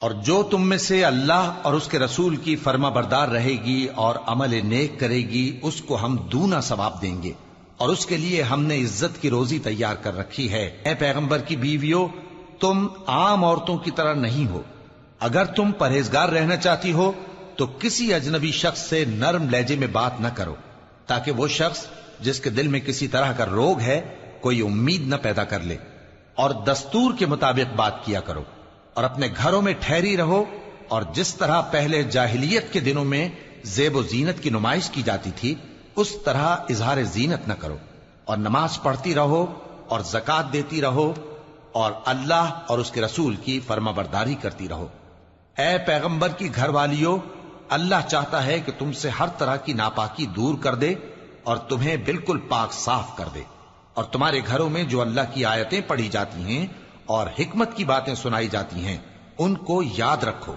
اور جو تم میں سے اللہ اور اس کے رسول کی فرما بردار رہے گی اور عمل نیک کرے گی اس کو ہم دونا ثواب دیں گے، اور اس کے لیے ہم نے عزت کی روزی تیار کر رکھی ہے۔ اے پیغمبر کی بیویوں، تم عام عورتوں کی طرح نہیں ہو۔ اگر تم پرہیزگار رہنا چاہتی ہو تو کسی اجنبی شخص سے نرم لہجے میں بات نہ کرو، تاکہ وہ شخص جس کے دل میں کسی طرح کا روگ ہے کوئی امید نہ پیدا کر لے، اور دستور کے مطابق بات کیا کرو، اور اپنے گھروں میں ٹھہری رہو، اور جس طرح پہلے جاہلیت کے دنوں میں زیب و زینت کی نمائش کی جاتی تھی اس طرح اظہار زینت نہ کرو، اور نماز پڑھتی رہو اور زکوٰۃ دیتی رہو، اور اللہ اور اس کے رسول کی فرما برداری کرتی رہو۔ اے پیغمبر کی گھر والیوں، اللہ چاہتا ہے کہ تم سے ہر طرح کی ناپاکی دور کر دے اور تمہیں بالکل پاک صاف کر دے، اور تمہارے گھروں میں جو اللہ کی آیتیں پڑھی جاتی ہیں اور حکمت کی باتیں سنائی جاتی ہیں ان کو یاد رکھو،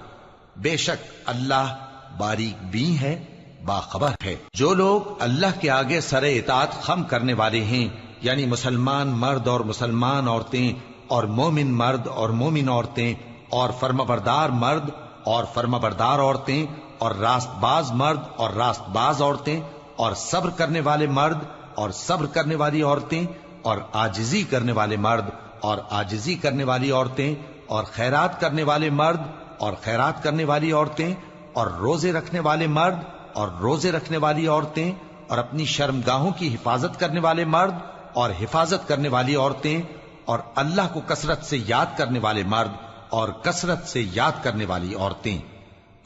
بے شک اللہ باریک بین ہے، باخبر ہے۔ جو لوگ اللہ کے آگے سر اطاعت خم کرنے والے ہیں، یعنی مسلمان مرد اور مسلمان عورتیں اور مومن مرد اور مومن عورتیں اور فرمانبردار مرد اور فرمانبردار عورتیں اور راست باز مرد اور راست باز عورتیں اور صبر کرنے والے مرد اور صبر کرنے والی عورتیں اور عاجزی کرنے والے مرد اور عاجزی کرنے والی عورتیں اور خیرات کرنے والے مرد اور خیرات کرنے والی عورتیں اور روزے رکھنے والے مرد اور روزے رکھنے والی عورتیں اور اپنی شرمگاہوں کی حفاظت کرنے والے مرد اور حفاظت کرنے والی عورتیں اور اللہ کو کثرت سے یاد کرنے والے مرد اور کثرت سے یاد کرنے والی عورتیں۔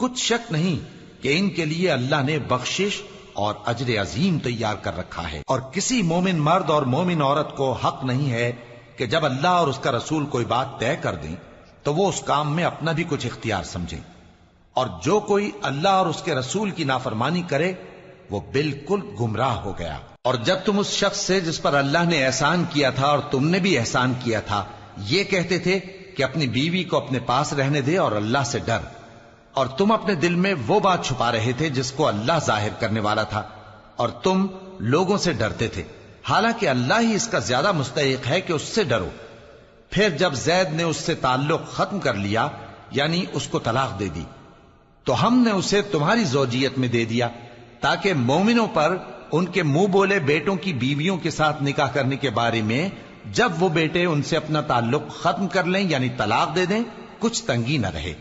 کچھ شک نہیں کہ ان کے لیے اللہ نے بخشش اور اجر عظیم تیار کر رکھا ہے، اور کسی مومن مرد اور مومن عورت کو حق نہیں ہے کہ جب اللہ اور اس کا رسول کوئی بات طے کر دیں تو وہ اس کام میں اپنا بھی کچھ اختیار سمجھیں، اور جو کوئی اللہ اور اس کے رسول کی نافرمانی کرے وہ بالکل گمراہ ہو گیا۔ اور جب تم اس شخص سے جس پر اللہ نے احسان کیا تھا اور تم نے بھی احسان کیا تھا یہ کہتے تھے کہ اپنی بیوی کو اپنے پاس رہنے دے اور اللہ سے ڈر، اور تم اپنے دل میں وہ بات چھپا رہے تھے جس کو اللہ ظاہر کرنے والا تھا، اور تم لوگوں سے ڈرتے تھے، حالانکہ اللہ ہی اس کا زیادہ مستحق ہے کہ اس سے ڈرو۔ پھر جب زید نے اس سے تعلق ختم کر لیا یعنی اس کو طلاق دے دی تو ہم نے اسے تمہاری زوجیت میں دے دیا تاکہ مومنوں پر ان کے منہ بولے بیٹوں کی بیویوں کے ساتھ نکاح کرنے کے بارے میں جب وہ بیٹے ان سے اپنا تعلق ختم کر لیں یعنی طلاق دے دیں کچھ تنگی نہ رہے،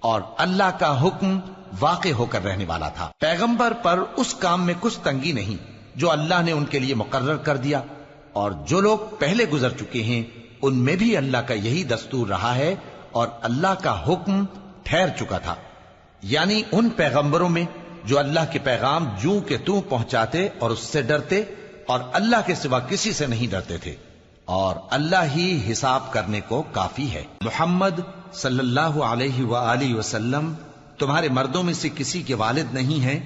اور اللہ کا حکم واقع ہو کر رہنے والا تھا۔ پیغمبر پر اس کام میں کچھ تنگی نہیں جو اللہ نے ان کے لیے مقرر کر دیا، اور جو لوگ پہلے گزر چکے ہیں ان میں بھی اللہ کا یہی دستور رہا ہے، اور اللہ کا حکم ٹھہر چکا تھا، یعنی ان پیغمبروں میں جو اللہ کے پیغام جوں کہ توں پہنچاتے اور اس سے ڈرتے اور اللہ کے سوا کسی سے نہیں ڈرتے تھے، اور اللہ ہی حساب کرنے کو کافی ہے۔ محمد صلی اللہ علیہ وآلہ وسلم تمہارے مردوں میں سے کسی کے والد نہیں ہیں،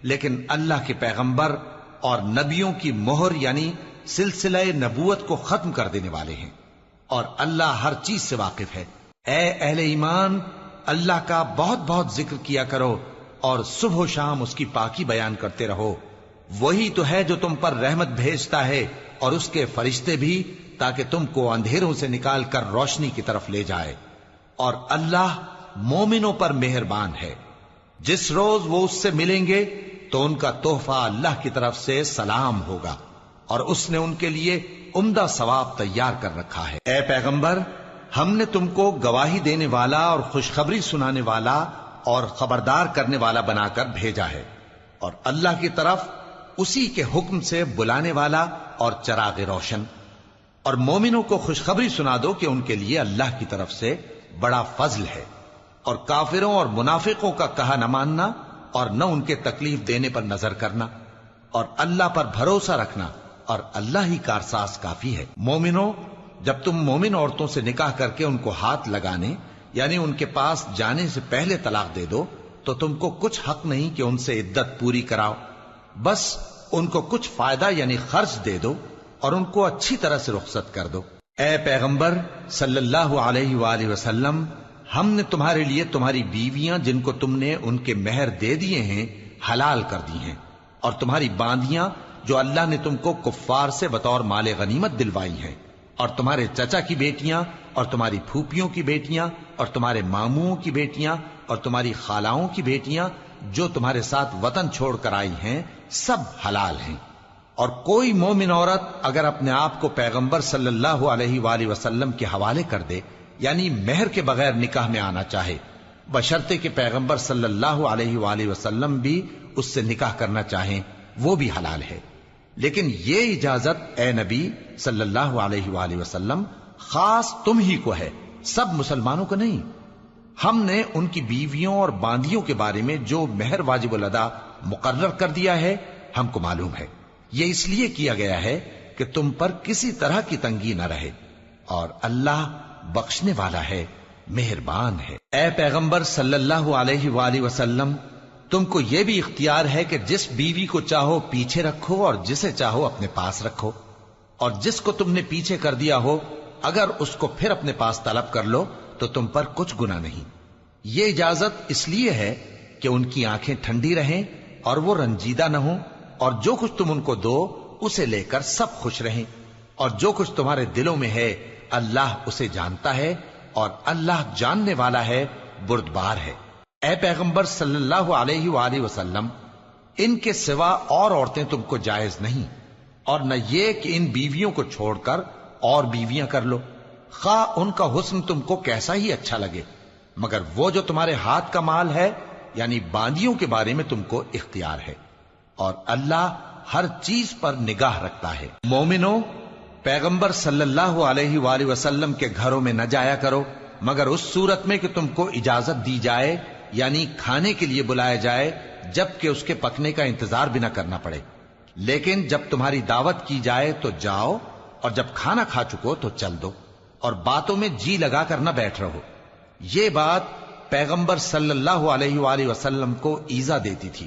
لیکن اللہ کے پیغمبر اور نبیوں کی مہر یعنی سلسلہ نبوت کو ختم کر دینے والے ہیں، اور اللہ ہر چیز سے واقف ہے۔ اے اہل ایمان، اللہ کا بہت بہت ذکر کیا کرو اور صبح و شام اس کی پاکی بیان کرتے رہو، وہی تو ہے جو تم پر رحمت بھیجتا ہے اور اس کے فرشتے بھی، تاکہ تم کو اندھیروں سے نکال کر روشنی کی طرف لے جائے، اور اللہ مومنوں پر مہربان ہے۔ جس روز وہ اس سے ملیں گے تو ان کا تحفہ اللہ کی طرف سے سلام ہوگا، اور اس نے ان کے لیے عمدہ ثواب تیار کر رکھا ہے۔ اے پیغمبر، ہم نے تم کو گواہی دینے والا اور خوشخبری سنانے والا اور خبردار کرنے والا بنا کر بھیجا ہے، اور اللہ کی طرف اسی کے حکم سے بلانے والا اور چراغ روشن، اور مومنوں کو خوشخبری سنا دو کہ ان کے لیے اللہ کی طرف سے بڑا فضل ہے، اور کافروں اور منافقوں کا کہا نہ ماننا اور نہ ان کے تکلیف دینے پر نظر کرنا، اور اللہ پر بھروسہ رکھنا، اور اللہ ہی کارساز کافی ہے۔ مومنوں، جب تم مومن عورتوں سے نکاح کر کے ان کو ہاتھ لگانے یعنی ان کے پاس جانے سے پہلے طلاق دے دو تو تم کو کچھ حق نہیں کہ ان سے عدت پوری کراؤ، بس ان کو کچھ فائدہ یعنی خرچ دے دو اور ان کو اچھی طرح سے رخصت کر دو۔ اے پیغمبر صلی اللہ علیہ وآلہ وسلم، ہم نے تمہارے لیے تمہاری بیویاں جن کو تم نے ان کے مہر دے دیے ہیں حلال کر دی ہیں، اور تمہاری باندیاں جو اللہ نے تم کو کفار سے بطور مال غنیمت دلوائی ہیں، اور تمہارے چچا کی بیٹیاں اور تمہاری پھوپھیوں کی بیٹیاں اور تمہارے ماموں کی بیٹیاں اور تمہاری خالاؤں کی بیٹیاں جو تمہارے ساتھ وطن چھوڑ کر آئی ہیں سب حلال ہیں۔ اور کوئی مومن عورت اگر اپنے آپ کو پیغمبر صلی اللہ علیہ وآلہ وسلم کے حوالے کر دے، یعنی مہر کے بغیر نکاح میں آنا چاہے، بشرطے کہ پیغمبر صلی اللہ علیہ وآلہ وسلم بھی اس سے نکاح کرنا چاہیں، وہ بھی حلال ہے۔ لیکن یہ اجازت اے نبی صلی اللہ علیہ وآلہ وسلم خاص تم ہی کو ہے، سب مسلمانوں کو نہیں۔ ہم نے ان کی بیویوں اور باندیوں کے بارے میں جو مہر واجب الادا مقرر کر دیا ہے ہم کو معلوم ہے، یہ اس لیے کیا گیا ہے کہ تم پر کسی طرح کی تنگی نہ رہے، اور اللہ بخشنے والا ہے، مہربان ہے۔ اے پیغمبر صلی اللہ علیہ وآلہ وسلم، تم کو یہ بھی اختیار ہے کہ جس بیوی کو چاہو پیچھے رکھو اور جسے چاہو اپنے پاس رکھو، اور جس کو تم نے پیچھے کر دیا ہو اگر اس کو پھر اپنے پاس طلب کر لو تو تم پر کچھ گناہ نہیں۔ یہ اجازت اس لیے ہے کہ ان کی آنکھیں ٹھنڈی رہیں اور وہ رنجیدہ نہ ہوں، اور جو کچھ تم ان کو دو اسے لے کر سب خوش رہیں، اور جو کچھ تمہارے دلوں میں ہے اللہ اسے جانتا ہے، اور اللہ جاننے والا ہے، بردبار ہے۔ اے پیغمبر صلی اللہ علیہ وآلہ وسلم، ان کے سوا اور عورتیں تم کو جائز نہیں، اور نہ یہ کہ ان بیویوں کو چھوڑ کر اور بیویاں کر لو، خواہ ان کا حسن تم کو کیسا ہی اچھا لگے، مگر وہ جو تمہارے ہاتھ کا مال ہے یعنی باندیوں کے بارے میں تم کو اختیار ہے، اور اللہ ہر چیز پر نگاہ رکھتا ہے۔ مومنو، پیغمبر صلی اللہ علیہ وآلہ وسلم کے گھروں میں نہ جایا کرو مگر اس صورت میں کہ تم کو اجازت دی جائے، یعنی کھانے کے لیے بلایا جائے جبکہ اس کے پکنے کا انتظار بھی نہ کرنا پڑے۔ لیکن جب تمہاری دعوت کی جائے تو جاؤ، اور جب کھانا کھا چکو تو چل دو، اور باتوں میں جی لگا کر نہ بیٹھ رہو۔ یہ بات پیغمبر صلی اللہ علیہ وآلہ وسلم کو ایذا دیتی تھی،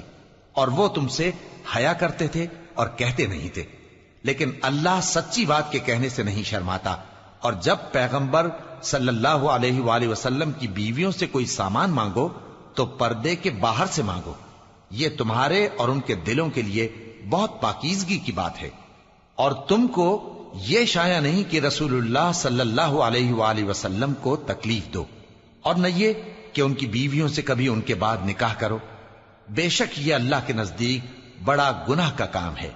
اور وہ تم سے حیا کرتے تھے اور کہتے نہیں تھے، لیکن اللہ سچی بات کے کہنے سے نہیں شرماتا، اور جب پیغمبر صلی اللہ علیہ وآلہ وسلم کی بیویوں سے کوئی سامان مانگو تو پردے کے باہر سے مانگو، یہ تمہارے اور ان کے دلوں کے لیے بہت پاکیزگی کی بات ہے۔ اور تم کو یہ شایع نہیں کہ رسول اللہ صلی اللہ علیہ وآلہ وسلم کو تکلیف دو، اور نہ یہ کہ ان کی بیویوں سے کبھی ان کے بعد نکاح کرو، بے شک یہ اللہ کے نزدیک بڑا گناہ کا کام ہے۔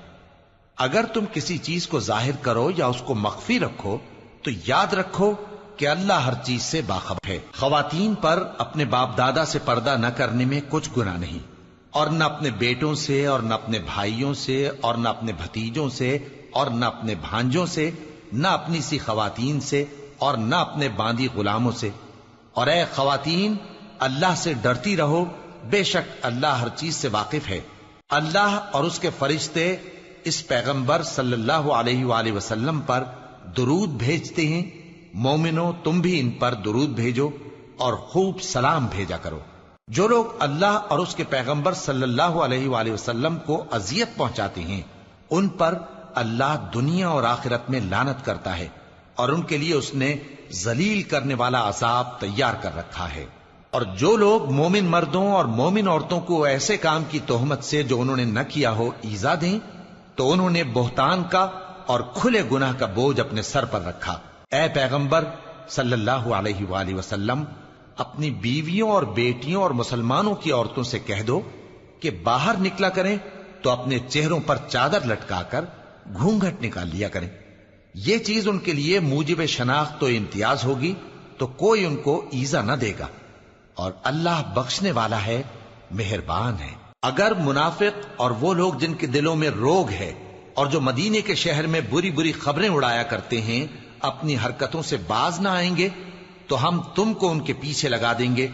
اگر تم کسی چیز کو ظاہر کرو یا اس کو مخفی رکھو تو یاد رکھو کہ اللہ ہر چیز سے باخبر ہے۔ خواتین پر اپنے باپ دادا سے پردہ نہ کرنے میں کچھ گناہ نہیں، اور نہ اپنے بیٹوں سے اور نہ اپنے بھائیوں سے اور نہ اپنے بھتیجوں سے اور نہ اپنے بھانجوں سے، نہ اپنی سی خواتین سے اور نہ اپنے باندی غلاموں سے۔ اور اے خواتین، اللہ سے ڈرتی رہو، بے شک اللہ ہر چیز سے واقف ہے۔ اللہ اور اس کے فرشتے اس پیغمبر صلی اللہ علیہ وآلہ وسلم پر درود بھیجتے ہیں، مومنو تم بھی ان پر درود بھیجو اور خوب سلام بھیجا کرو۔ جو لوگ اللہ اور اس کے پیغمبر صلی اللہ علیہ وآلہ وسلم کو اذیت پہنچاتے ہیں ان پر اللہ دنیا اور آخرت میں لعنت کرتا ہے، اور ان کے لیے اس نے ذلیل کرنے والا عذاب تیار کر رکھا ہے۔ اور جو لوگ مومن مردوں اور مومن عورتوں کو ایسے کام کی تہمت سے جو انہوں نے نہ کیا ہو ایذا دیں تو انہوں نے بہتان کا اور کھلے گناہ کا بوجھ اپنے سر پر رکھا۔ اے پیغمبر صلی اللہ علیہ وآلہ وسلم، اپنی بیویوں اور بیٹیوں اور مسلمانوں کی عورتوں سے کہہ دو کہ باہر نکلا کریں تو اپنے چہروں پر چادر لٹکا کر گھونگھٹ نکال لیا کریں، یہ چیز ان کے لیے موجب شناخت و امتیاز ہوگی تو کوئی ان کو ایذا نہ دے گا، اور اللہ بخشنے والا ہے، مہربان ہے۔ اگر منافق اور وہ لوگ جن کے دلوں میں روگ ہے اور جو مدینے کے شہر میں بری بری خبریں اڑایا کرتے ہیں اپنی حرکتوں سے باز نہ آئیں گے تو ہم تم کو ان کے پیچھے لگا دیں گے،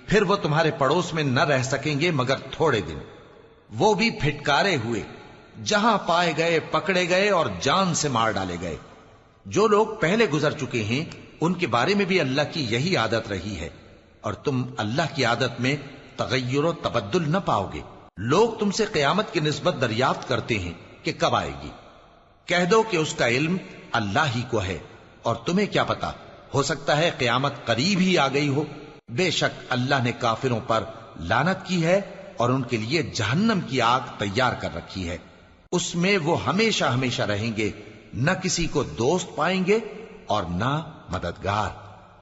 پھر وہ تمہارے پڑوس میں نہ رہ سکیں گے مگر تھوڑے دن، وہ بھی پھٹکارے ہوئے، جہاں پائے گئے پکڑے گئے اور جان سے مار ڈالے گئے۔ جو لوگ پہلے گزر چکے ہیں ان کے بارے میں بھی اللہ کی یہی عادت رہی ہے، اور تم اللہ کی عادت میں تغیر و تبدل نہ پاؤ گے۔ لوگ تم سے قیامت کی نسبت دریافت کرتے ہیں کہ کب آئے گی، کہہ دو کہ اس کا علم اللہ ہی کو ہے، اور تمہیں کیا پتا، ہو سکتا ہے قیامت قریب ہی آ گئی ہو۔ بے شک اللہ نے کافروں پر لعنت کی ہے اور ان کے لیے جہنم کی آگ تیار کر رکھی ہے، اس میں وہ ہمیشہ ہمیشہ رہیں گے، نہ کسی کو دوست پائیں گے اور نہ مددگار۔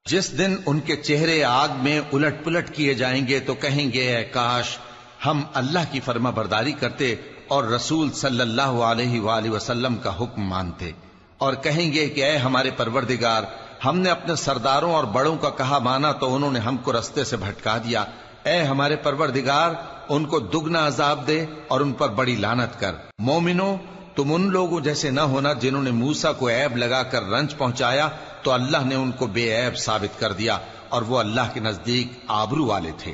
جس دن ان کے چہرے آگ میں الٹ پلٹ کیے جائیں گے تو کہیں گے اے کاش ہم اللہ کی فرما برداری کرتے اور رسول صلی اللہ علیہ وآلہ وسلم کا حکم مانتے، اور کہیں گے کہ اے ہمارے پروردگار، ہم نے اپنے سرداروں اور بڑوں کا کہا مانا تو انہوں نے ہم کو رستے سے بھٹکا دیا۔ اے ہمارے پروردگار، ان کو دگنا عذاب دے اور ان پر بڑی لعنت کر۔ مومنو، تم ان لوگوں جیسے نہ ہونا جنہوں نے موسیٰ کو عیب لگا کر رنج پہنچایا تو اللہ نے ان کو بے عیب ثابت کر دیا اور وہ اللہ کے نزدیک آبرو والے تھے۔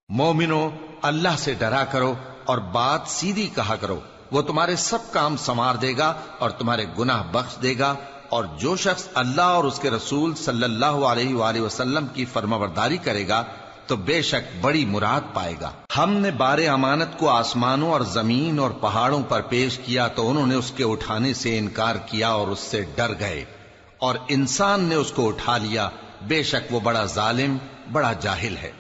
مومنو، اللہ سے ڈرا کرو اور بات سیدھی کہا کرو، وہ تمہارے سب کام سنوار دے گا اور تمہارے گناہ بخش دے گا، اور جو شخص اللہ اور اس کے رسول صلی اللہ علیہ وآلہ وسلم کی فرمانبرداری کرے گا تو بے شک بڑی مراد پائے گا۔ ہم نے بار امانت کو آسمانوں اور زمین اور پہاڑوں پر پیش کیا تو انہوں نے اس کے اٹھانے سے انکار کیا اور اس سے ڈر گئے، اور انسان نے اس کو اٹھا لیا، بے شک وہ بڑا ظالم، بڑا جاہل ہے،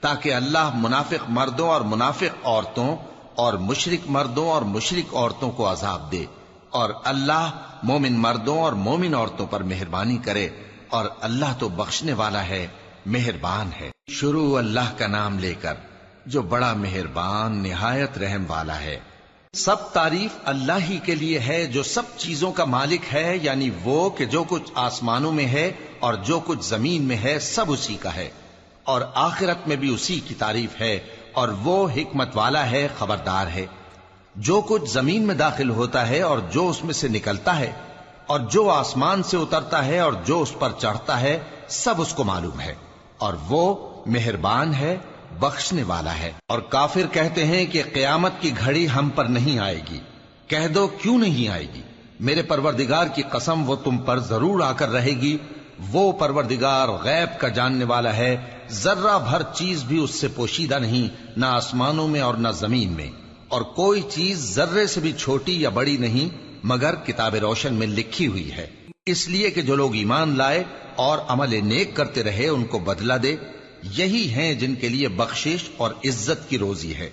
تاکہ اللہ منافق مردوں اور منافق عورتوں اور مشرک مردوں اور مشرک عورتوں کو عذاب دے، اور اللہ مومن مردوں اور مومن عورتوں پر مہربانی کرے، اور اللہ تو بخشنے والا ہے، مہربان ہے۔ شروع اللہ کا نام لے کر جو بڑا مہربان نہایت رحم والا ہے۔ سب تعریف اللہ ہی کے لیے ہے جو سب چیزوں کا مالک ہے، یعنی وہ کہ جو کچھ آسمانوں میں ہے اور جو کچھ زمین میں ہے سب اسی کا ہے، اور آخرت میں بھی اسی کی تعریف ہے، اور وہ حکمت والا ہے، خبردار ہے۔ جو کچھ زمین میں داخل ہوتا ہے اور جو اس میں سے نکلتا ہے، اور جو آسمان سے اترتا ہے اور جو اس پر چڑھتا ہے، سب اس کو معلوم ہے، اور وہ مہربان ہے، بخشنے والا ہے۔ اور کافر کہتے ہیں کہ قیامت کی گھڑی ہم پر نہیں آئے گی۔ کہہ دو کیوں نہیں آئے گی؟ میرے پروردگار کی قسم وہ تم پر ضرور آ کر رہے گی۔ وہ پروردگار غیب کا جاننے والا ہے، ذرہ بھر چیز بھی اس سے پوشیدہ نہیں، نہ آسمانوں میں اور نہ زمین میں، اور کوئی چیز ذرے سے بھی چھوٹی یا بڑی نہیں مگر کتاب روشن میں لکھی ہوئی ہے، اس لیے کہ جو لوگ ایمان لائے اور عمل نیک کرتے رہے ان کو بدلہ دے۔ یہی ہیں جن کے لیے بخشش اور عزت کی روزی ہے،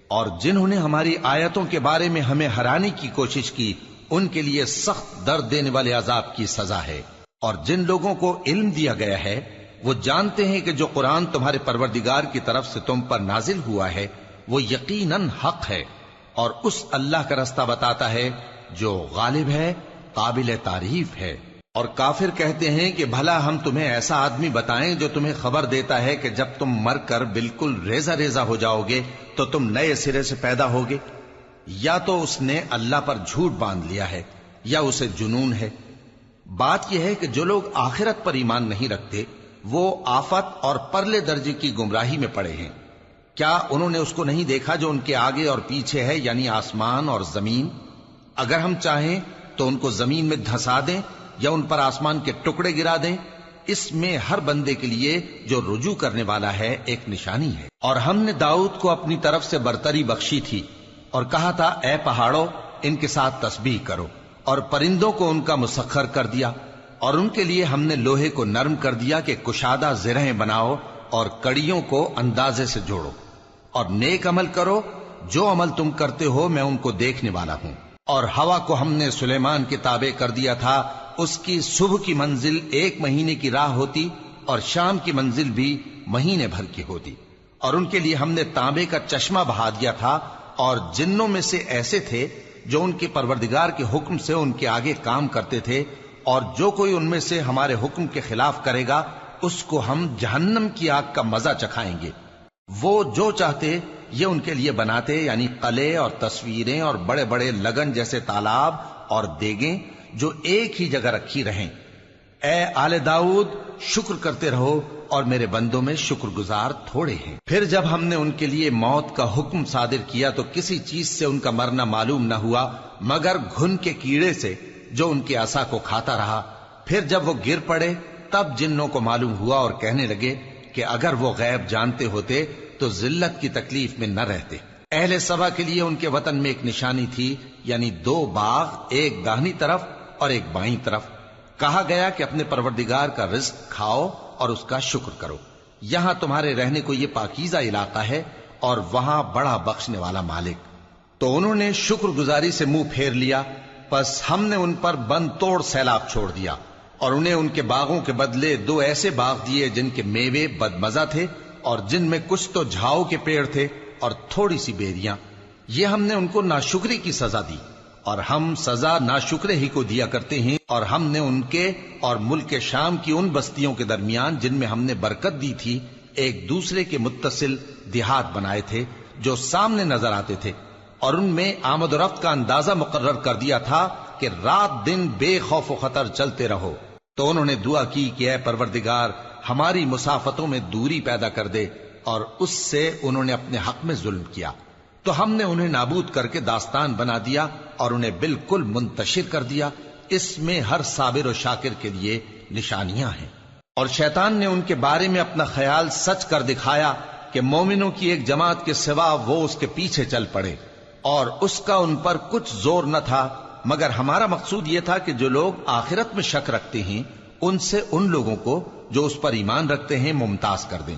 اور جنہوں نے ہماری آیتوں کے بارے میں ہمیں ہرانے کی کوشش کی ان کے لیے سخت درد دینے والے عذاب کی سزا ہے۔ اور جن لوگوں کو علم دیا گیا ہے وہ جانتے ہیں کہ جو قرآن تمہارے پروردگار کی طرف سے تم پر نازل ہوا ہے وہ یقیناً حق ہے، اور اس اللہ کا رستہ بتاتا ہے جو غالب ہے، قابل تعریف ہے۔ اور کافر کہتے ہیں کہ بھلا ہم تمہیں ایسا آدمی بتائیں جو تمہیں خبر دیتا ہے کہ جب تم مر کر بالکل ریزہ ریزہ ہو جاؤ گے تو تم نئے سرے سے پیدا ہوگے؟ یا تو اس نے اللہ پر جھوٹ باندھ لیا ہے یا اسے جنون ہے۔ بات یہ ہے کہ جو لوگ آخرت پر ایمان نہیں رکھتے وہ آفت اور پرلے درجے کی گمراہی میں پڑے ہیں۔ کیا انہوں نے اس کو نہیں دیکھا جو ان کے آگے اور پیچھے ہے، یعنی آسمان اور زمین؟ اگر ہم چاہیں تو ان کو زمین میں دھسا دیں یا ان پر آسمان کے ٹکڑے گرا دیں، اس میں ہر بندے کے لیے جو رجوع کرنے والا ہے ایک نشانی ہے۔ اور ہم نے داؤد کو اپنی طرف سے برتری بخشی تھی اور کہا تھا اے پہاڑوں ان کے ساتھ تسبیح کرو، اور پرندوں کو ان کا مسخر کر دیا، اور ان کے لیے ہم نے لوہے کو نرم کر دیا کہ کشادہ زرہیں بناؤ اور کڑیوں کو اندازے سے جوڑو، اور نیک عمل کرو، جو عمل تم کرتے ہو میں ان کو دیکھنے والا ہوں۔ اور ہوا کو ہم نے سلیمان کے تابع کر دیا تھا، اس کی صبح کی منزل 1 مہینے کی راہ ہوتی اور شام کی منزل بھی مہینے بھر کی ہوتی، اور ان کے لیے ہم نے تانبے کا چشمہ بہا دیا تھا، اور جنوں میں سے ایسے تھے جو ان کے پروردگار کے حکم سے ان کے آگے کام کرتے تھے، اور جو کوئی ان میں سے ہمارے حکم کے خلاف کرے گا اس کو ہم جہنم کی آگ کا مزہ چکھائیں گے۔ وہ جو چاہتے یہ ان کے لیے بناتے، یعنی قلعے اور تصویریں اور بڑے بڑے لگن جیسے تالاب اور دیگیں جو ایک ہی جگہ رکھی رہیں۔ اے آل داؤد، شکر کرتے رہو اور میرے بندوں میں شکر گزار تھوڑے ہیں۔ پھر جب ہم نے ان کے لیے موت کا حکم صادر کیا تو کسی چیز سے ان کا مرنا معلوم نہ ہوا مگر گھن کے کیڑے سے جو ان کے عصا کو کھاتا رہا۔ پھر جب وہ گر پڑے تب جنوں کو معلوم ہوا اور کہنے لگے کہ اگر وہ غیب جانتے ہوتے تو ذلت کی تکلیف میں نہ رہتے۔ اہل سبا کے لیے ان کے وطن میں ایک نشانی تھی، یعنی 2 باغ، ایک داہنی طرف اور ایک بائیں طرف۔ کہا گیا کہ اپنے پروردگار کا رزق کھاؤ اور اس کا شکر کرو، یہاں تمہارے رہنے کو یہ پاکیزہ علاقہ ہے اور وہاں بڑا بخشنے والا مالک۔ تو انہوں نے شکر گزاری سے منہ پھیر لیا، پس ہم نے ان پر بند توڑ سیلاب چھوڑ دیا، اور انہیں ان کے باغوں کے بدلے 2 ایسے باغ دیے جن کے میوے بدمزہ تھے اور جن میں کچھ تو جھاؤ کے پیڑ تھے اور تھوڑی سی بیریاں۔ یہ ہم نے ان کو ناشکری کی سزا دی، اور ہم سزا ناشکرے ہی کو دیا کرتے ہیں۔ اور ہم نے ان کے اور ملک شام کی ان بستیوں کے درمیان جن میں ہم نے برکت دی تھی ایک دوسرے کے متصل دیہات بنائے تھے جو سامنے نظر آتے تھے، اور ان میں آمد و رفت کا اندازہ مقرر کر دیا تھا کہ رات دن بے خوف و خطر چلتے رہو۔ تو انہوں نے دعا کی کہ اے پروردگار ہماری مسافتوں میں دوری پیدا کر دے، اور اس سے انہوں نے اپنے حق میں ظلم کیا، تو ہم نے انہیں نابود کر کے داستان بنا دیا اور انہیں بالکل منتشر کر دیا۔ اس میں ہر صابر و شاکر کے لیے نشانیاں ہیں۔ اور شیطان نے ان کے بارے میں اپنا خیال سچ کر دکھایا کہ مومنوں کی ایک جماعت کے سوا وہ اس کے پیچھے چل پڑے، اور اس کا ان پر کچھ زور نہ تھا، مگر ہمارا مقصود یہ تھا کہ جو لوگ آخرت میں شک رکھتے ہیں ان سے ان لوگوں کو جو اس پر ایمان رکھتے ہیں ممتاز کر دیں،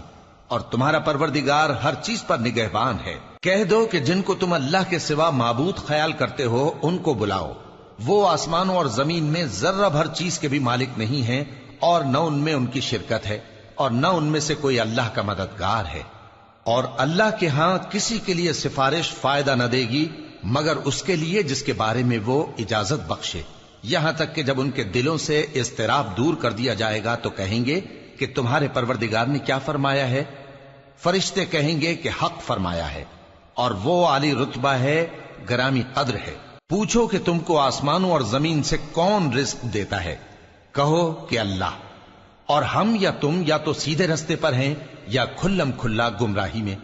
اور تمہارا پروردگار ہر چیز پر نگہبان ہے۔ کہہ دو کہ جن کو تم اللہ کے سوا معبود خیال کرتے ہو ان کو بلاؤ، وہ آسمانوں اور زمین میں ذرہ بھر چیز کے بھی مالک نہیں ہیں، اور نہ ان میں ان کی شرکت ہے، اور نہ ان میں سے کوئی اللہ کا مددگار ہے، اور اللہ کے ہاں کسی کے لیے سفارش فائدہ نہ دے گی مگر اس کے لیے جس کے بارے میں وہ اجازت بخشے، یہاں تک کہ جب ان کے دلوں سے اضطراب دور کر دیا جائے گا تو کہیں گے کہ تمہارے پروردگار نے کیا فرمایا ہے؟ فرشتے کہیں گے کہ حق فرمایا ہے، اور وہ عالی رتبہ ہے، گرامی قدر ہے۔ پوچھو کہ تم کو آسمانوں اور زمین سے کون رزق دیتا ہے؟ کہو کہ اللہ، اور ہم یا تم یا تو سیدھے رستے پر ہیں یا کھلم کھلا گمراہی میں۔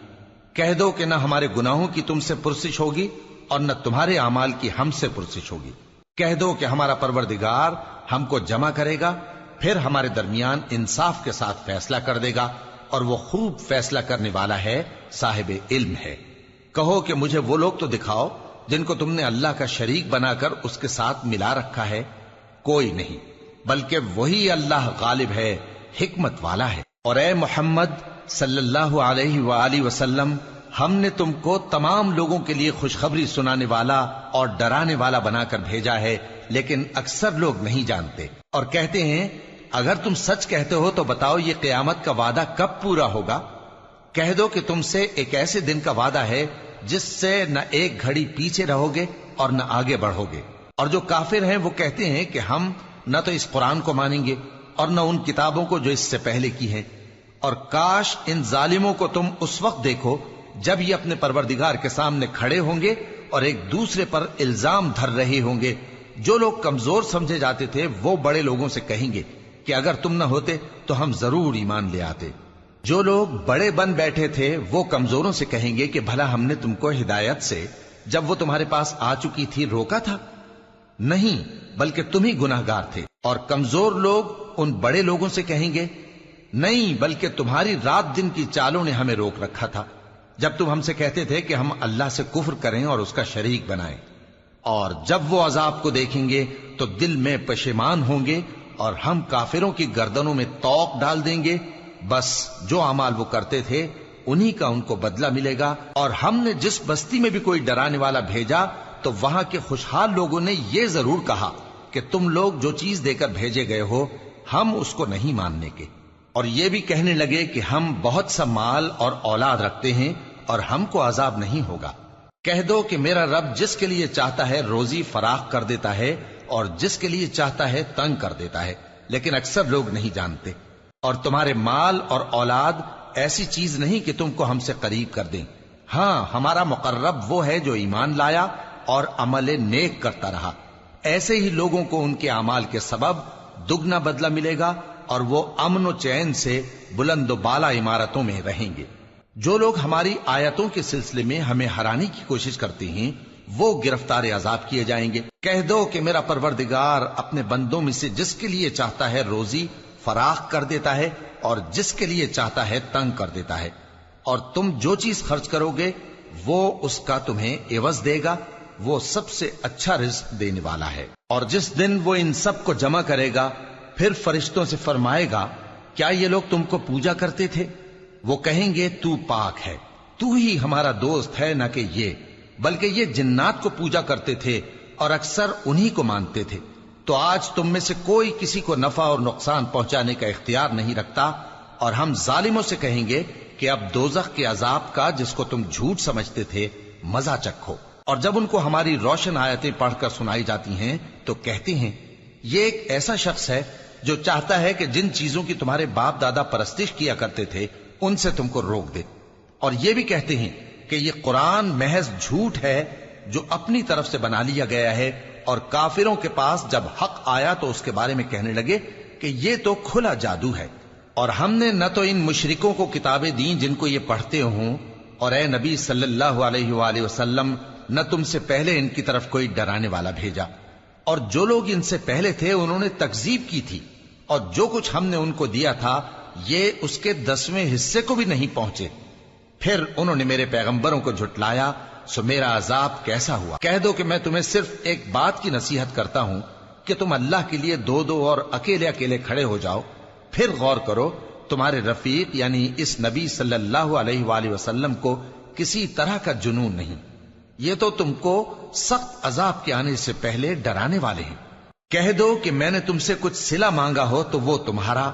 کہہ دو کہ نہ ہمارے گناہوں کی تم سے پرسش ہوگی اور نہ تمہارے اعمال کی ہم سے پرسش ہوگی۔ کہہ دو کہ ہمارا پروردگار ہم کو جمع کرے گا، پھر ہمارے درمیان انصاف کے ساتھ فیصلہ کر دے گا، اور وہ خوب فیصلہ کرنے والا ہے، صاحب علم ہے۔ کہو کہ مجھے وہ لوگ تو دکھاؤ جن کو تم نے اللہ کا شریک بنا کر اس کے ساتھ ملا رکھا ہے۔ کوئی نہیں، بلکہ وہی اللہ غالب ہے، حکمت والا ہے۔ اور اے محمد صلی اللہ علیہ وآلہ وسلم، ہم نے تم کو تمام لوگوں کے لیے خوشخبری سنانے والا اور ڈرانے والا بنا کر بھیجا ہے، لیکن اکثر لوگ نہیں جانتے، اور کہتے ہیں اگر تم سچ کہتے ہو تو بتاؤ یہ قیامت کا وعدہ کب پورا ہوگا؟ کہہ دو کہ تم سے ایک ایسے دن کا وعدہ ہے جس سے نہ ایک گھڑی پیچھے رہو گے اور نہ آگے بڑھو گے۔ اور جو کافر ہیں وہ کہتے ہیں کہ ہم نہ تو اس قرآن کو مانیں گے اور نہ ان کتابوں کو جو اس سے پہلے کی ہیں، اور کاش ان ظالموں کو تم اس وقت دیکھو جب یہ اپنے پروردگار کے سامنے کھڑے ہوں گے اور ایک دوسرے پر الزام دھر رہے ہوں گے۔ جو لوگ کمزور سمجھے جاتے تھے وہ بڑے لوگوں سے کہیں گے کہ اگر تم نہ ہوتے تو ہم ضرور ایمان لے آتے۔ جو لوگ بڑے بن بیٹھے تھے وہ کمزوروں سے کہیں گے کہ بھلا ہم نے تم کو ہدایت سے جب وہ تمہارے پاس آ چکی تھی روکا تھا؟ نہیں، بلکہ تم ہی گناہگار تھے۔ اور کمزور لوگ ان بڑے لوگوں سے کہیں گے نہیں، بلکہ تمہاری رات دن کی چالوں نے ہمیں روک رکھا تھا جب تم ہم سے کہتے تھے کہ ہم اللہ سے کفر کریں اور اس کا شریک بنائیں۔ اور جب وہ عذاب کو دیکھیں گے تو دل میں پشیمان ہوں گے، اور ہم کافروں کی گردنوں میں طوق ڈال دیں گے۔ بس جو اعمال وہ کرتے تھے انہی کا ان کو بدلہ ملے گا۔ اور ہم نے جس بستی میں بھی کوئی ڈرانے والا بھیجا تو وہاں کے خوشحال لوگوں نے یہ ضرور کہا کہ تم لوگ جو چیز دے کر بھیجے گئے ہو ہم اس کو نہیں ماننے کے، اور یہ بھی کہنے لگے کہ ہم بہت سا مال اور اولاد رکھتے ہیں اور ہم کو عذاب نہیں ہوگا۔ کہہ دو کہ میرا رب جس کے لیے چاہتا ہے روزی فراخ کر دیتا ہے اور جس کے لیے چاہتا ہے تنگ کر دیتا ہے، لیکن اکثر لوگ نہیں جانتے۔ اور تمہارے مال اور اولاد ایسی چیز نہیں کہ تم کو ہم سے قریب کر دیں۔ ہاں، ہمارا مقرب وہ ہے جو ایمان لایا اور عمل نیک کرتا رہا۔ ایسے ہی لوگوں کو ان کے اعمال کے سبب دگنا بدلہ ملے گا، اور وہ امن و چین سے بلند و بالا عمارتوں میں رہیں گے۔ جو لوگ ہماری آیتوں کے سلسلے میں ہمیں ہرانے کی کوشش کرتے ہیں وہ گرفتار عذاب کیے جائیں گے۔ کہہ دو کہ میرا پروردگار اپنے بندوں میں سے جس کے لیے چاہتا ہے روزی فراخ کر دیتا ہے اور جس کے لیے چاہتا ہے تنگ کر دیتا ہے، اور تم جو چیز خرچ کرو گے وہ اس کا تمہیں عوض دے گا، وہ سب سے اچھا رزق دینے والا ہے۔ اور جس دن وہ ان سب کو جمع کرے گا پھر فرشتوں سے فرمائے گا کیا یہ لوگ تم کو پوجا کرتے تھے؟ وہ کہیں گے تو پاک ہے، تو ہی ہمارا دوست ہے، نہ کہ یہ، بلکہ یہ جنات کو پوجا کرتے تھے اور اکثر انہی کو مانتے تھے۔ تو آج تم میں سے کوئی کسی کو نفع اور نقصان پہنچانے کا اختیار نہیں رکھتا، اور ہم ظالموں سے کہیں گے کہ اب دوزخ کے عذاب کا، جس کو تم جھوٹ سمجھتے تھے، مزہ چکھو۔ اور جب ان کو ہماری روشن آیتیں پڑھ کر سنائی جاتی ہیں تو کہتے ہیں یہ ایک ایسا شخص ہے جو چاہتا ہے کہ جن چیزوں کی تمہارے باپ دادا پرستش کیا کرتے تھے ان سے تم کو روک دے، اور یہ بھی کہتے ہیں کہ یہ قرآن محض جھوٹ ہے جو اپنی طرف سے بنا لیا گیا ہے، اور کافروں کے پاس جب حق آیا تو اس کے بارے میں کہنے لگے کہ یہ تو کھلا جادو ہے۔ اور ہم نے نہ تو ان مشرکوں کو کتابیں دیں جن کو یہ پڑھتے ہوں، اور اے نبی صلی اللہ علیہ وآلہ وسلم نہ تم سے پہلے ان کی طرف کوئی ڈرانے والا بھیجا، اور جو لوگ ان سے پہلے تھے انہوں نے تکذیب کی تھی، اور جو کچھ ہم نے ان کو دیا تھا یہ اس کے 10ویں حصے کو بھی نہیں پہنچے۔ پھر انہوں نے میرے پیغمبروں کو جھٹلایا، سو میرا عذاب کیسا ہوا۔ کہہ دو کہ میں تمہیں صرف ایک بات کی نصیحت کرتا ہوں کہ تم اللہ کے لیے دو دو اور اکیلے اکیلے کھڑے ہو جاؤ، پھر غور کرو تمہارے رفیق یعنی اس نبی صلی اللہ علیہ وآلہ وسلم کو کسی طرح کا جنون نہیں، یہ تو تم کو سخت عذاب کے آنے سے پہلے ڈرانے والے ہیں۔ کہہ دو کہ میں نے تم سے کچھ صلہ مانگا ہو تو وہ تمہارا،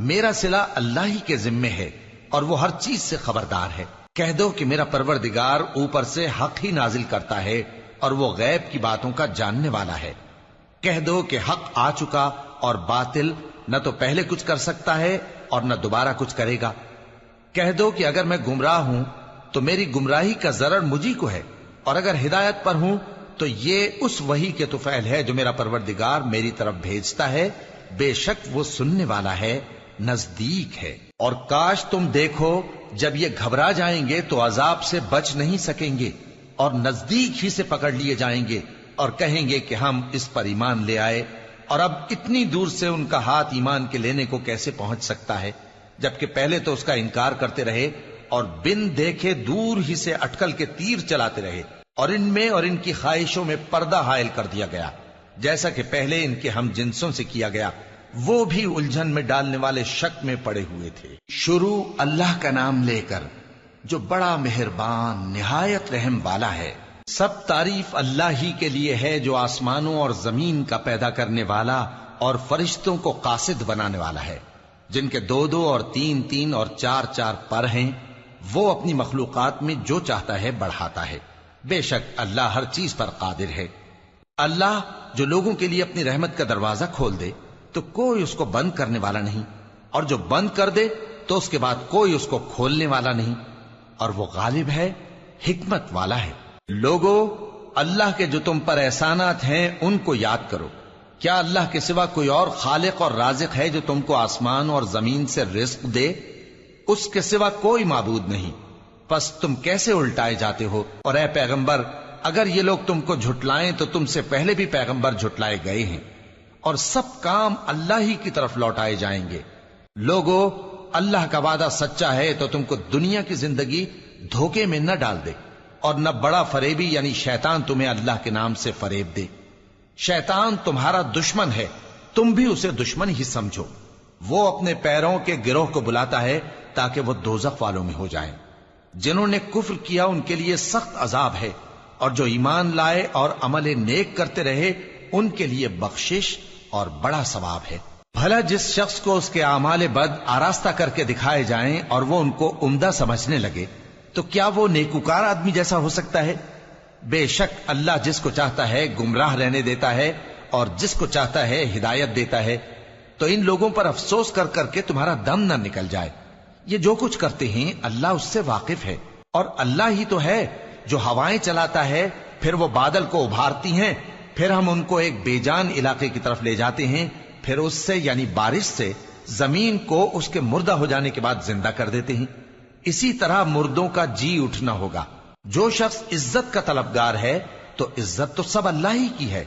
میرا صلہ اللہ ہی کے ذمے ہے، اور وہ ہر چیز سے خبردار ہے۔ کہہ دو کہ میرا پروردگار اوپر سے حق ہی نازل کرتا ہے، اور وہ غیب کی باتوں کا جاننے والا ہے۔ کہہ دو کہ حق آ چکا، اور باطل نہ تو پہلے کچھ کر سکتا ہے اور نہ دوبارہ کچھ کرے گا۔ کہہ دو کہ اگر میں گمراہ ہوں تو میری گمراہی کا ضرر مجھی کو ہے، اور اگر ہدایت پر ہوں تو یہ اس وحی کے طفیل ہے جو میرا پروردگار میری طرف بھیجتا ہے، بے شک وہ سننے والا ہے، نزدیک ہے۔ اور کاش تم دیکھو جب یہ گھبرا جائیں گے تو عذاب سے بچ نہیں سکیں گے، اور نزدیک ہی سے پکڑ لیے جائیں گے، اور کہیں گے کہ ہم اس پر ایمان لے آئے، اور اب اتنی دور سے ان کا ہاتھ ایمان کے لینے کو کیسے پہنچ سکتا ہے، جبکہ پہلے تو اس کا انکار کرتے رہے اور بن دیکھے دور ہی سے اٹکل کے تیر چلاتے رہے، اور ان میں اور ان کی خواہشوں میں پردہ حائل کر دیا گیا، جیسا کہ پہلے ان کے ہم جنسوں سے کیا گیا، وہ بھی الجھن میں ڈالنے والے شک میں پڑے ہوئے تھے۔ شروع اللہ کا نام لے کر جو بڑا مہربان نہایت رحم والا ہے۔ سب تعریف اللہ ہی کے لیے ہے جو آسمانوں اور زمین کا پیدا کرنے والا اور فرشتوں کو قاصد بنانے والا ہے، جن کے 2 اور 3 اور 4 پر ہیں، وہ اپنی مخلوقات میں جو چاہتا ہے بڑھاتا ہے، بے شک اللہ ہر چیز پر قادر ہے۔ اللہ جو لوگوں کے لیے اپنی رحمت کا دروازہ کھول دے تو کوئی اس کو بند کرنے والا نہیں، اور جو بند کر دے تو اس کے بعد کوئی اس کو کھولنے والا نہیں، اور وہ غالب ہے، حکمت والا ہے۔ لوگو، اللہ کے جو تم پر احسانات ہیں ان کو یاد کرو۔ کیا اللہ کے سوا کوئی اور خالق اور رازق ہے جو تم کو آسمان اور زمین سے رزق دے؟ اس کے سوا کوئی معبود نہیں، پس تم کیسے الٹائے جاتے ہو؟ اور اے پیغمبر، اگر یہ لوگ تم کو جھٹلائیں تو تم سے پہلے بھی پیغمبر جھٹلائے گئے ہیں، اور سب کام اللہ ہی کی طرف لوٹائے جائیں گے۔ لوگو، اللہ کا وعدہ سچا ہے تو تم کو دنیا کی زندگی دھوکے میں نہ ڈال دے، اور نہ بڑا فریبی یعنی شیطان تمہیں اللہ کے نام سے فریب دے۔ شیطان تمہارا دشمن ہے، تم بھی اسے دشمن ہی سمجھو۔ وہ اپنے پیروں کے گروہ کو بلاتا ہے تاکہ وہ دوزخ والوں میں ہو جائیں۔ جنہوں نے کفر کیا ان کے لیے سخت عذاب ہے، اور جو ایمان لائے اور عمل نیک کرتے رہے ان کے لیے بخشش اور بڑا ثواب ہے۔ بھلا جس شخص کو اس کے اعمال بد آراستہ کر کے دکھائے جائیں اور وہ ان کو عمدہ سمجھنے لگے تو کیا وہ نیکوکار آدمی جیسا ہو سکتا ہے؟ بے شک اللہ جس کو چاہتا ہے گمراہ رہنے دیتا ہے، اور جس کو چاہتا ہے ہدایت دیتا ہے۔ تو ان لوگوں پر افسوس کر کر کے تمہارا دم نہ نکل جائے، یہ جو کچھ کرتے ہیں اللہ اس سے واقف ہے، اور اللہ ہی تو ہے جو ہوائیں چلاتا ہے، پھر وہ بادل کو ابھارتی ہیں، پھر ہم ان کو ایک بے جان علاقے کی طرف لے جاتے ہیں، پھر اس سے یعنی بارش سے زمین کو اس کے مردہ ہو جانے کے بعد زندہ کر دیتے ہیں۔ اسی طرح مردوں کا جی اٹھنا ہوگا۔ جو شخص عزت کا طلبگار ہے تو عزت تو سب اللہ ہی کی ہے،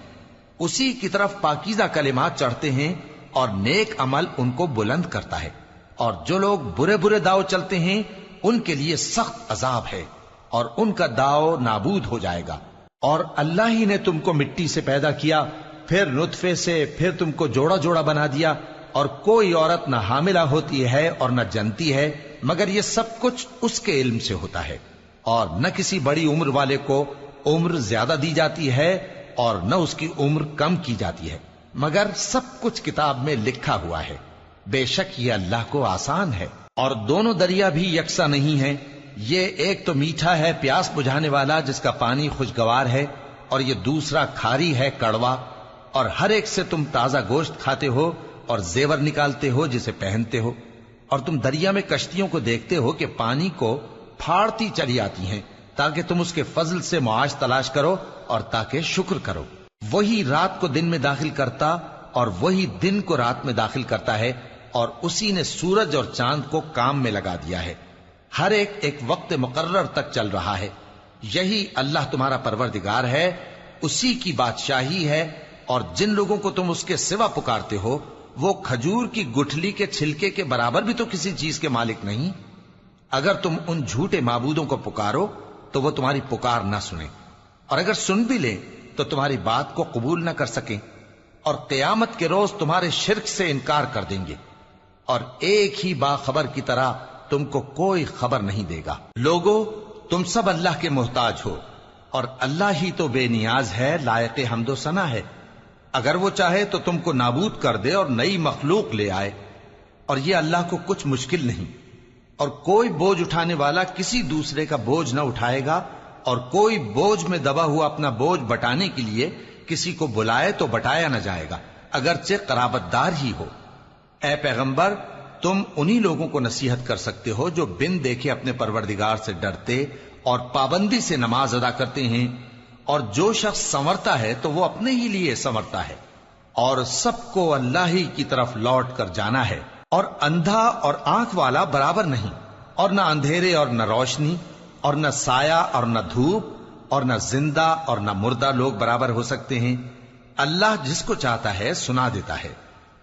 اسی کی طرف پاکیزہ کلمات چڑھتے ہیں اور نیک عمل ان کو بلند کرتا ہے، اور جو لوگ برے برے داؤ چلتے ہیں ان کے لیے سخت عذاب ہے، اور ان کا داؤ نابود ہو جائے گا۔ اور اللہ ہی نے تم کو مٹی سے پیدا کیا، پھر نطفے سے، پھر تم کو جوڑا جوڑا بنا دیا، اور کوئی عورت نہ حاملہ ہوتی ہے اور نہ جنتی ہے مگر یہ سب کچھ اس کے علم سے ہوتا ہے، اور نہ کسی بڑی عمر والے کو عمر زیادہ دی جاتی ہے اور نہ اس کی عمر کم کی جاتی ہے، مگر سب کچھ کتاب میں لکھا ہوا ہے، بے شک یہ اللہ کو آسان ہے۔ اور دونوں دریا بھی یکساں نہیں ہیں، یہ ایک تو میٹھا ہے پیاس بجھانے والا جس کا پانی خوشگوار ہے، اور یہ دوسرا کھاری ہے کڑوا، اور ہر ایک سے تم تازہ گوشت کھاتے ہو اور زیور نکالتے ہو جسے پہنتے ہو، اور تم دریا میں کشتیوں کو دیکھتے ہو کہ پانی کو پھاڑتی چلی آتی ہیں تاکہ تم اس کے فضل سے معاش تلاش کرو اور تاکہ شکر کرو۔ وہی رات کو دن میں داخل کرتا اور وہی دن کو رات میں داخل کرتا ہے، اور اسی نے سورج اور چاند کو کام میں لگا دیا ہے، ہر ایک ایک وقت مقرر تک چل رہا ہے۔ یہی اللہ تمہارا پروردگار ہے، اسی کی بادشاہی ہے، اور جن لوگوں کو تم اس کے سوا پکارتے ہو وہ کھجور کی گٹھلی کے چھلکے کے برابر بھی تو کسی چیز کے مالک نہیں۔ اگر تم ان جھوٹے معبودوں کو پکارو تو وہ تمہاری پکار نہ سنیں، اور اگر سن بھی لیں تو تمہاری بات کو قبول نہ کر سکیں، اور قیامت کے روز تمہارے شرک سے انکار کر دیں گے، اور ایک ہی باخبر کی طرح تم کو کوئی خبر نہیں دے گا۔ لوگو، تم سب اللہ کے محتاج ہو، اور اللہ ہی تو بے نیاز ہے، لائق حمد و ثنا ہے۔ اگر وہ چاہے تو تم کو نابود کر دے اور نئی مخلوق لے آئے، اور یہ اللہ کو کچھ مشکل نہیں۔ اور کوئی بوجھ اٹھانے والا کسی دوسرے کا بوجھ نہ اٹھائے گا، اور کوئی بوجھ میں دبا ہوا اپنا بوجھ بٹانے کے لیے کسی کو بلائے تو بٹایا نہ جائے گا، اگرچہ قرابت دار ہی ہو۔ اے پیغمبر، تم انہی لوگوں کو نصیحت کر سکتے ہو جو بن دیکھے اپنے پروردگار سے ڈرتے اور پابندی سے نماز ادا کرتے ہیں، اور جو شخص سنورتا ہے تو وہ اپنے ہی لیے سنورتا ہے، اور سب کو اللہ ہی کی طرف لوٹ کر جانا ہے۔ اور اندھا اور آنکھ والا برابر نہیں، اور نہ اندھیرے اور نہ روشنی، اور نہ سایہ اور نہ دھوپ، اور نہ زندہ اور نہ مردہ لوگ برابر ہو سکتے ہیں۔ اللہ جس کو چاہتا ہے سنا دیتا ہے،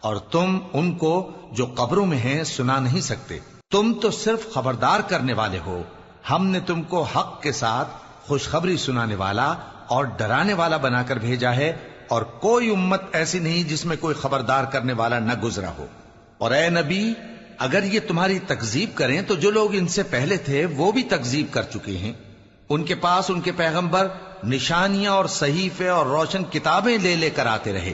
اور تم ان کو جو قبروں میں ہیں سنا نہیں سکتے۔ تم تو صرف خبردار کرنے والے ہو، ہم نے تم کو حق کے ساتھ خوشخبری سنانے والا اور ڈرانے والا بنا کر بھیجا ہے، اور کوئی امت ایسی نہیں جس میں کوئی خبردار کرنے والا نہ گزرا ہو۔ اور اے نبی، اگر یہ تمہاری تکذیب کریں تو جو لوگ ان سے پہلے تھے وہ بھی تکذیب کر چکے ہیں۔ ان کے پاس ان کے پیغمبر نشانیاں اور صحیفے اور روشن کتابیں لے لے کر آتے رہے،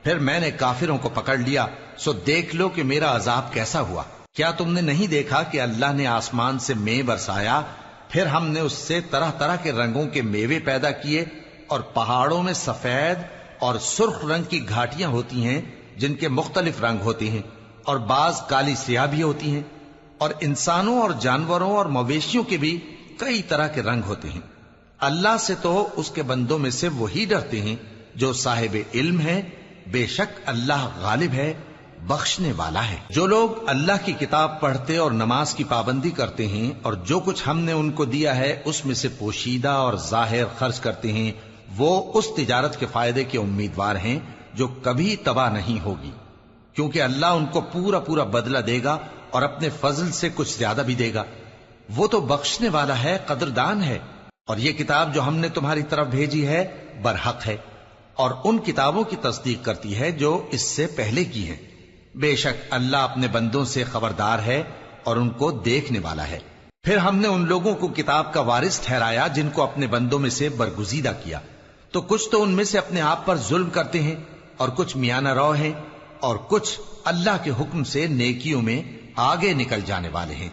پھر میں نے کافروں کو پکڑ لیا، سو دیکھ لو کہ میرا عذاب کیسا ہوا۔ کیا تم نے نہیں دیکھا کہ اللہ نے آسمان سے مے برسایا، پھر ہم نے اس سے طرح طرح کے رنگوں کے میوے پیدا کیے، اور پہاڑوں میں سفید اور سرخ رنگ کی گھاٹیاں ہوتی ہیں جن کے مختلف رنگ ہوتے ہیں، اور بعض کالی سیاہ بھی ہوتی ہیں، اور انسانوں اور جانوروں اور مویشیوں کے بھی کئی طرح کے رنگ ہوتے ہیں۔ اللہ سے تو اس کے بندوں میں سے وہی ڈرتے ہیں جو صاحب علم ہے، بے شک اللہ غالب ہے، بخشنے والا ہے۔ جو لوگ اللہ کی کتاب پڑھتے اور نماز کی پابندی کرتے ہیں اور جو کچھ ہم نے ان کو دیا ہے اس میں سے پوشیدہ اور ظاہر خرچ کرتے ہیں، وہ اس تجارت کے فائدے کے امیدوار ہیں جو کبھی تباہ نہیں ہوگی، کیونکہ اللہ ان کو پورا پورا بدلہ دے گا اور اپنے فضل سے کچھ زیادہ بھی دے گا۔ وہ تو بخشنے والا ہے، قدردان ہے۔ اور یہ کتاب جو ہم نے تمہاری طرف بھیجی ہے برحق ہے، اور ان کتابوں کی تصدیق کرتی ہے جو اس سے پہلے کی ہیں۔ بے شک اللہ اپنے بندوں سے خبردار ہے اور ان کو دیکھنے والا ہے۔ پھر ہم نے ان لوگوں کو کتاب کا وارث ٹھہرایا جن کو اپنے بندوں میں سے برگزیدہ کیا، تو کچھ تو ان میں سے اپنے آپ پر ظلم کرتے ہیں، اور کچھ میانہ رو ہیں، اور کچھ اللہ کے حکم سے نیکیوں میں آگے نکل جانے والے ہیں۔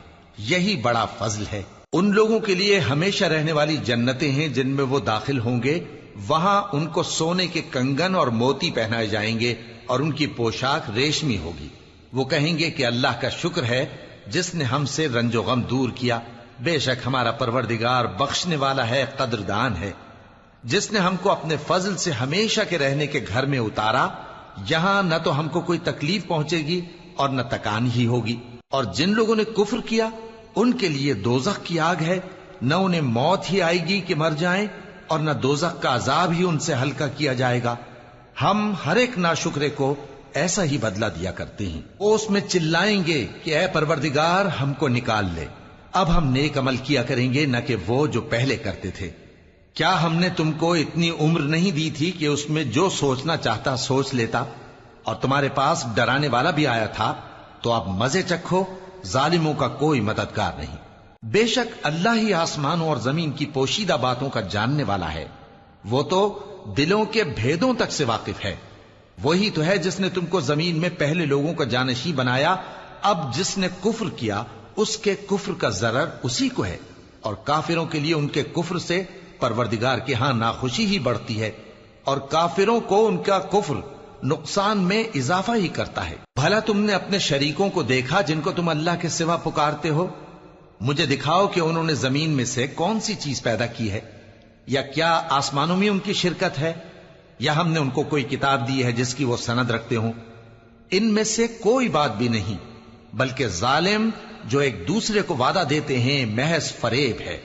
یہی بڑا فضل ہے۔ ان لوگوں کے لیے ہمیشہ رہنے والی جنتیں ہیں جن میں وہ داخل ہوں گے، وہاں ان کو سونے کے کنگن اور موتی پہنائے جائیں گے، اور ان کی پوشاک ریشمی ہوگی۔ وہ کہیں گے کہ اللہ کا شکر ہے جس نے ہم سے رنج و غم دور کیا، بے شک ہمارا پروردگار بخشنے والا ہے، قدردان ہے۔ جس نے ہم کو اپنے فضل سے ہمیشہ کے رہنے کے گھر میں اتارا، یہاں نہ تو ہم کو کوئی تکلیف پہنچے گی اور نہ تکان ہی ہوگی۔ اور جن لوگوں نے کفر کیا ان کے لیے دوزخ کی آگ ہے، نہ انہیں موت ہی آئے گی کہ مر جائیں، اور نہ دوزخ کا عذاب ہی ان سے ہلکا کیا جائے گا۔ ہم ہر ایک ناشکرے کو ایسا ہی بدلہ دیا کرتے ہیں۔ وہ اس میں چلائیں گے کہ اے پروردگار ہم کو نکال لے، اب ہم نیک عمل کیا کریں گے نہ کہ وہ جو پہلے کرتے تھے۔ کیا ہم نے تم کو اتنی عمر نہیں دی تھی کہ اس میں جو سوچنا چاہتا سوچ لیتا، اور تمہارے پاس ڈرانے والا بھی آیا تھا، تو اب مزے چکھو، ظالموں کا کوئی مددگار نہیں۔ بے شک اللہ ہی آسمانوں اور زمین کی پوشیدہ باتوں کا جاننے والا ہے، وہ تو دلوں کے بھیدوں تک سے واقف ہے۔ وہی تو ہے جس نے تم کو زمین میں پہلے لوگوں کا جانشین بنایا. اب جس نے کفر کیا اس کے کفر کا ضرر اسی کو ہے، اور کافروں کے لیے ان کے کفر سے پروردگار کے ہاں ناخوشی ہی بڑھتی ہے، اور کافروں کو ان کا کفر نقصان میں اضافہ ہی کرتا ہے. بھلا تم نے اپنے شریکوں کو دیکھا جن کو تم اللہ کے سوا پکارتے ہو؟ مجھے دکھاؤ کہ انہوں نے زمین میں سے کون سی چیز پیدا کی ہے، یا کیا آسمانوں میں ان کی شرکت ہے، یا ہم نے ان کو کوئی کتاب دی ہے جس کی وہ سند رکھتے ہوں؟ ان میں سے کوئی بات بھی نہیں، بلکہ ظالم جو ایک دوسرے کو وعدہ دیتے ہیں محض فریب ہے.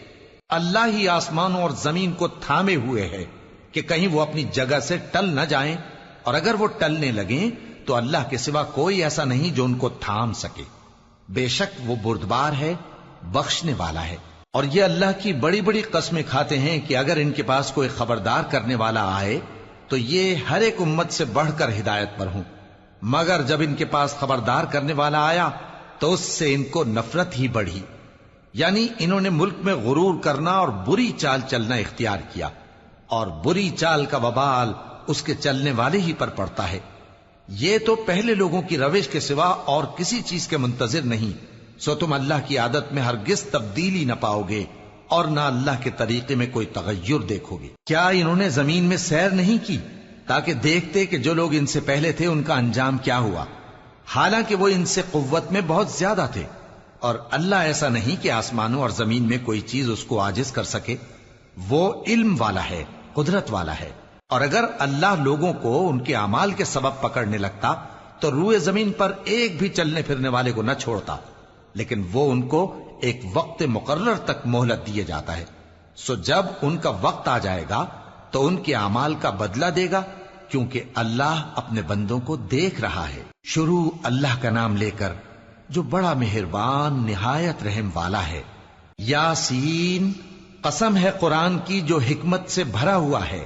اللہ ہی آسمانوں اور زمین کو تھامے ہوئے ہے کہ کہیں وہ اپنی جگہ سے ٹل نہ جائیں، اور اگر وہ ٹلنے لگیں تو اللہ کے سوا کوئی ایسا نہیں جو ان کو تھام سکے. بے شک وہ بردبار ہے، بخشنے والا ہے. اور یہ اللہ کی بڑی بڑی قسمیں کھاتے ہیں کہ اگر ان کے پاس کوئی خبردار کرنے والا آئے تو یہ ہر ایک امت سے بڑھ کر ہدایت پر ہوں، مگر جب ان کے پاس خبردار کرنے والا آیا تو اس سے ان کو نفرت ہی بڑھی. یعنی انہوں نے ملک میں غرور کرنا اور بری چال چلنا اختیار کیا، اور بری چال کا وبال اس کے چلنے والے ہی پر پڑتا ہے. یہ تو پہلے لوگوں کی روش کے سوا اور کسی چیز کے منتظر نہیں، سو تم اللہ کی عادت میں ہرگز تبدیلی نہ پاؤ گے اور نہ اللہ کے طریقے میں کوئی تغیر دیکھو گے. کیا انہوں نے زمین میں سیر نہیں کی تاکہ دیکھتے کہ جو لوگ ان سے پہلے تھے ان کا انجام کیا ہوا، حالانکہ وہ ان سے قوت میں بہت زیادہ تھے. اور اللہ ایسا نہیں کہ آسمانوں اور زمین میں کوئی چیز اس کو عاجز کر سکے. وہ علم والا ہے، قدرت والا ہے. اور اگر اللہ لوگوں کو ان کے اعمال کے سبب پکڑنے لگتا تو روئے زمین پر ایک بھی چلنے پھرنے والے کو نہ چھوڑتا، لیکن وہ ان کو ایک وقت مقرر تک مہلت دیے جاتا ہے. سو جب ان کا وقت آ جائے گا تو ان کے اعمال کا بدلہ دے گا، کیونکہ اللہ اپنے بندوں کو دیکھ رہا ہے. شروع اللہ کا نام لے کر جو بڑا مہربان نہایت رحم والا ہے. یاسین، قسم ہے قرآن کی جو حکمت سے بھرا ہوا ہے.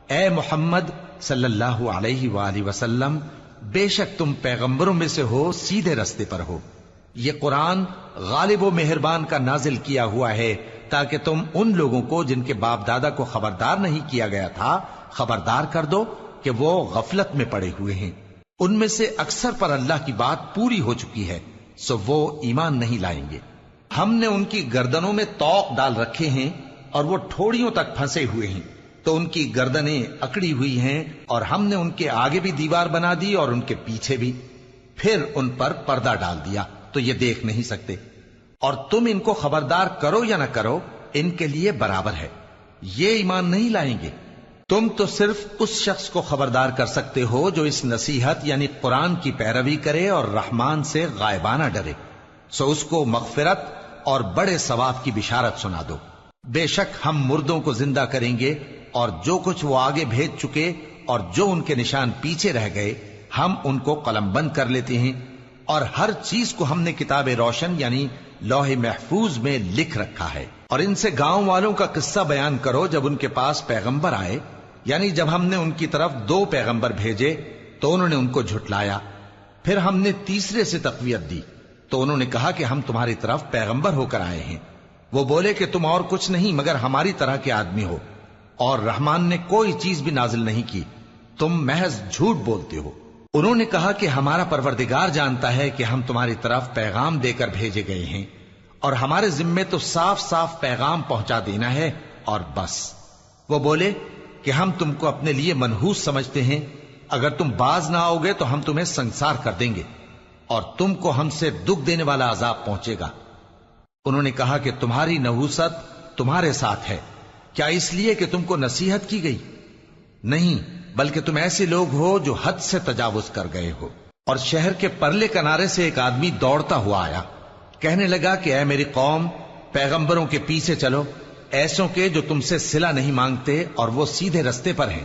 اے محمد صلی اللہ علیہ وآلہ وسلم، بے شک تم پیغمبروں میں سے ہو، سیدھے رستے پر ہو. یہ قرآن غالب و مہربان کا نازل کیا ہوا ہے تاکہ تم ان لوگوں کو جن کے باپ دادا کو خبردار نہیں کیا گیا تھا خبردار کر دو کہ وہ غفلت میں پڑے ہوئے ہیں. ان میں سے اکثر پر اللہ کی بات پوری ہو چکی ہے، سو وہ ایمان نہیں لائیں گے. ہم نے ان کی گردنوں میں طوق ڈال رکھے ہیں اور وہ ٹھوڑیوں تک پھنسے ہوئے ہیں، تو ان کی گردنیں اکڑی ہوئی ہیں، اور ہم نے ان کے آگے بھی دیوار بنا دی اور ان کے پیچھے بھی، پھر ان پر پردہ ڈال دیا تو یہ دیکھ نہیں سکتے. اور تم ان کو خبردار کرو یا نہ کرو ان کے لیے برابر ہے، یہ ایمان نہیں لائیں گے. تم تو صرف اس شخص کو خبردار کر سکتے ہو جو اس نصیحت یعنی قرآن کی پیروی کرے اور رحمان سے غائبانہ ڈرے، سو اس کو مغفرت اور بڑے ثواب کی بشارت سنا دو. بے شک ہم مردوں کو زندہ کریں گے، اور جو کچھ وہ آگے بھیج چکے اور جو ان کے نشان پیچھے رہ گئے ہم ان کو قلم بند کر لیتے ہیں. اور ہر چیز کو ہم نے کتاب روشن یعنی لوح محفوظ میں لکھ رکھا ہے. اور ان سے گاؤں والوں کا قصہ بیان کرو جب ان کے پاس پیغمبر آئے، یعنی جب ہم نے ان کی طرف 2 پیغمبر بھیجے تو انہوں نے ان کو جھٹلایا، پھر ہم نے تیسرے سے تقویت دی تو انہوں نے کہا کہ ہم تمہاری طرف پیغمبر ہو کر آئے ہیں. وہ بولے کہ تم اور کچھ نہیں مگر ہماری طرح کے آدمی ہو، اور رحمان نے کوئی چیز بھی نازل نہیں کی، تم محض جھوٹ بولتے ہو. انہوں نے کہا کہ ہمارا پروردگار جانتا ہے کہ ہم تمہاری طرف پیغام دے کر بھیجے گئے ہیں، اور ہمارے ذمے تو صاف صاف پیغام پہنچا دینا ہے اور بس. وہ بولے کہ ہم تم کو اپنے لیے منحوس سمجھتے ہیں، اگر تم باز نہ آؤ گے تو ہم تمہیں سنسار کر دیں گے اور تم کو ہم سے دکھ دینے والا عذاب پہنچے گا. انہوں نے کہا کہ تمہاری نحوست تمہارے ساتھ ہے، کیا اس لیے کہ تم کو نصیحت کی گئی؟ نہیں، بلکہ تم ایسے لوگ ہو جو حد سے تجاوز کر گئے ہو. اور شہر کے پرلے کنارے سے ایک آدمی دوڑتا ہوا آیا، کہنے لگا کہ اے میری قوم، پیغمبروں کے پیچھے چلو، ایسوں کے جو تم سے صلہ نہیں مانگتے اور وہ سیدھے رستے پر ہیں.